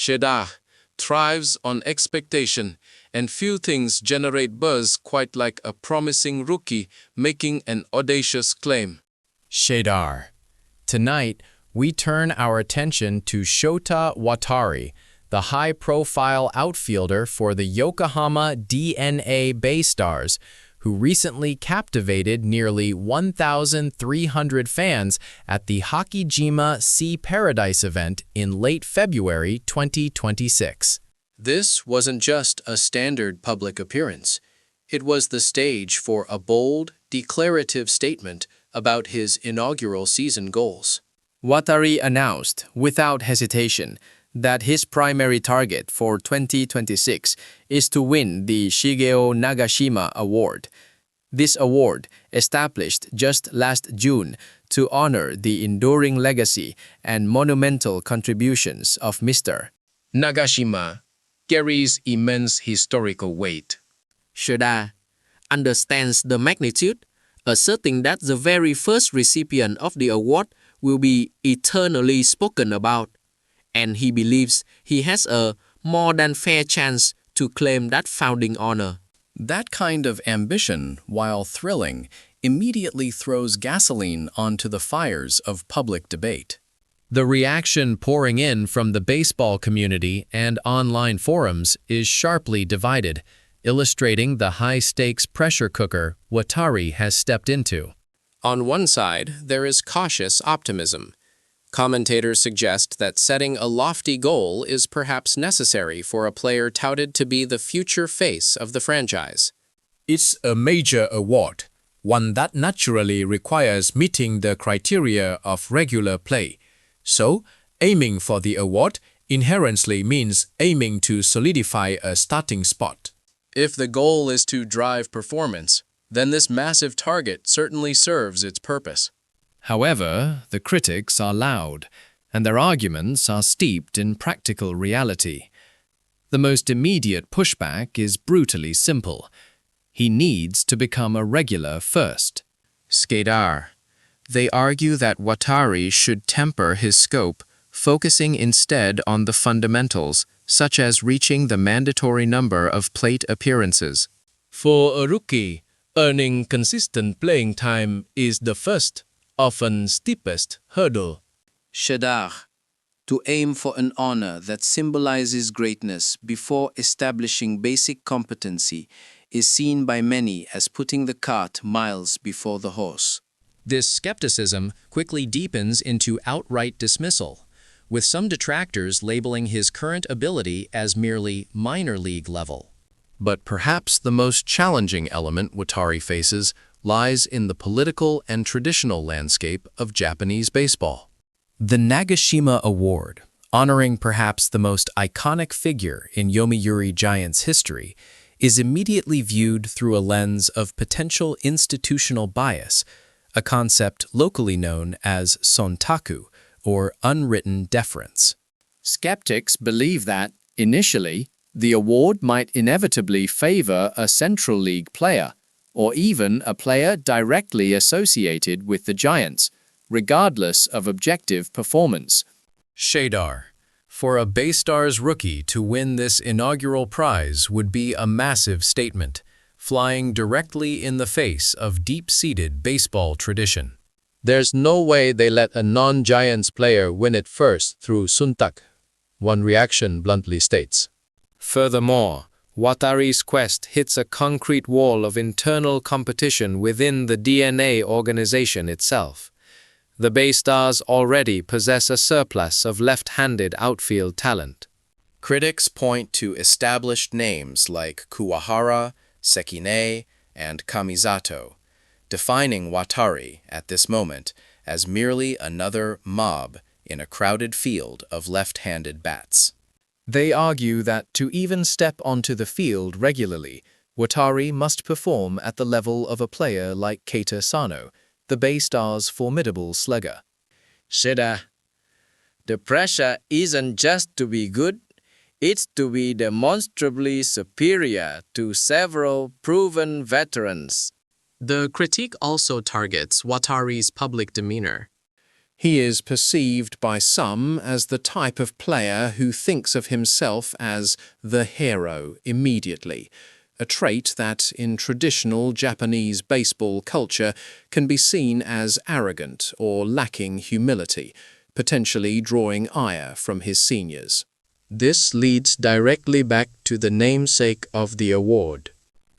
Shota thrives on expectation, and few things generate buzz quite like a promising rookie making an audacious claim. Shadar. Tonight, we turn our attention to Shota Watarai, the high-profile outfielder for the Yokohama DeNA Baystars, who recently captivated nearly 1,300 fans at the Hakijima Sea Paradise event in late February 2026. This wasn't just a standard public appearance. It was the stage for a bold, declarative statement about his inaugural season goals. Watarai announced, without hesitation, that his primary target for 2026 is to win the Shigeo Nagashima Award. This award, established just last June to honor the enduring legacy and monumental contributions of Mr. Nagashima carries immense historical weight. Shota understands the magnitude, asserting that the very first recipient of the award will be eternally spoken about, and he believes he has a more than fair chance to claim that founding honor. That kind of ambition, while thrilling, immediately throws gasoline onto the fires of public debate. The reaction pouring in from the baseball community and online forums is sharply divided, illustrating the high-stakes pressure cooker Watarai has stepped into. On one side, there is cautious optimism. Commentators suggest that setting a lofty goal is perhaps necessary for a player touted to be the future face of the franchise. It's a major award, one that naturally requires meeting the criteria of regular play. So, aiming for the award inherently means aiming to solidify a starting spot. If the goal is to drive performance, then this massive target certainly serves its purpose. However, the critics are loud, and their arguments are steeped in practical reality. The most immediate pushback is brutally simple. He needs to become a regular first. Skadar. They argue that Watarai should temper his scope, focusing instead on the fundamentals, such as reaching the mandatory number of plate appearances. For a rookie, earning consistent playing time is the first, often steepest, hurdle. Shota, to aim for an honor that symbolizes greatness before establishing basic competency is seen by many as putting the cart miles before the horse. This skepticism quickly deepens into outright dismissal, with some detractors labeling his current ability as merely minor league level. But perhaps the most challenging element Watarai faces lies in the political and traditional landscape of Japanese baseball. The Nagashima Award, honoring perhaps the most iconic figure in Yomiuri Giants history, is immediately viewed through a lens of potential institutional bias, a concept locally known as sontaku, or unwritten deference. Skeptics believe that, initially, the award might inevitably favor a Central League player, or even a player directly associated with the Giants, regardless of objective performance. Shadar. For a Baystars rookie to win this inaugural prize would be a massive statement, flying directly in the face of deep-seated baseball tradition. There's no way they let a non-Giants player win it first through suntak, one reaction bluntly states. Furthermore, Watarai's quest hits a concrete wall of internal competition within the DeNA organization itself. The Baystars already possess a surplus of left-handed outfield talent. Critics point to established names like Kuwahara, Sekine, and Kamisato, defining Watarai at this moment as merely another mob in a crowded field of left-handed bats. They argue that to even step onto the field regularly, Watarai must perform at the level of a player like Keita Sano, the Baystars' formidable slugger. Shota, the pressure isn't just to be good, it's to be demonstrably superior to several proven veterans. The critique also targets Watarai's public demeanor. He is perceived by some as the type of player who thinks of himself as the hero immediately, a trait that in traditional Japanese baseball culture can be seen as arrogant or lacking humility, potentially drawing ire from his seniors. This leads directly back to the namesake of the award.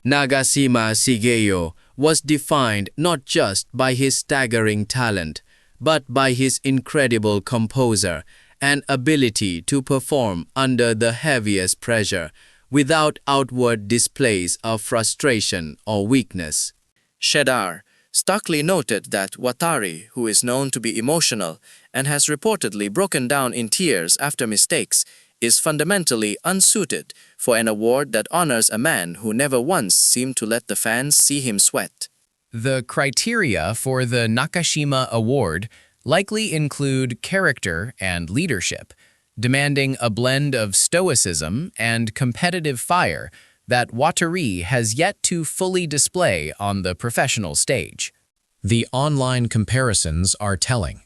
Nagashima Shigeo was defined not just by his staggering talent, but by his incredible composure and ability to perform under the heaviest pressure without outward displays of frustration or weakness. Shedar starkly noted that Watarai, who is known to be emotional and has reportedly broken down in tears after mistakes, is fundamentally unsuited for an award that honors a man who never once seemed to let the fans see him sweat. The criteria for the Nakashima Award likely include character and leadership, demanding a blend of stoicism and competitive fire that Watarai has yet to fully display on the professional stage. The online comparisons are telling.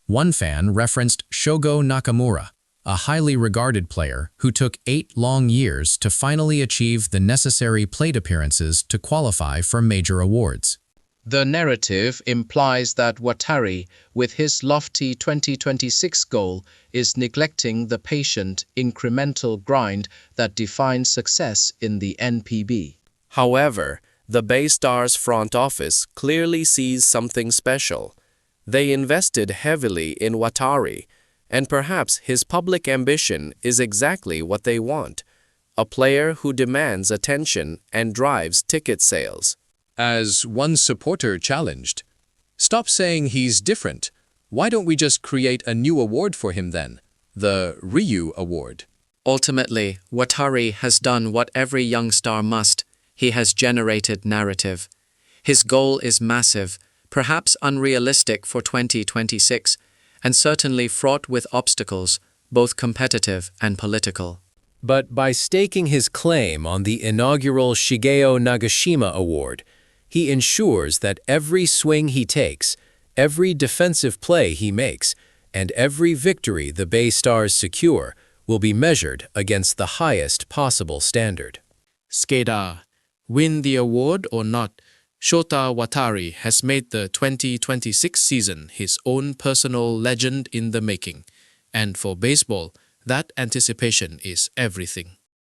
One fan referenced Shogo Nakamura, a highly regarded player who took 8 long years to finally achieve the necessary plate appearances to qualify for major awards. The narrative implies that Watarai, with his lofty 2026 goal, is neglecting the patient, incremental grind that defines success in the NPB. However, the Baystar's front office clearly sees something special. They invested heavily in Watarai, and perhaps his public ambition is exactly what they want, a player who demands attention and drives ticket sales. As one supporter challenged, "Stop saying he's different. Why don't we just create a new award for him then? The Ryu Award." Ultimately, Watarai has done what every young star must. He has generated narrative. His goal is massive, perhaps unrealistic for 2026, and certainly fraught with obstacles, both competitive and political. But by staking his claim on the inaugural Shigeo Nagashima Award, he ensures that every swing he takes, every defensive play he makes, and every victory the Baystars secure will be measured against the highest possible standard. Shigeo, win the award or not, Shota Watarai has made the 2026 season his own personal legend in the making. And for baseball, that anticipation is everything.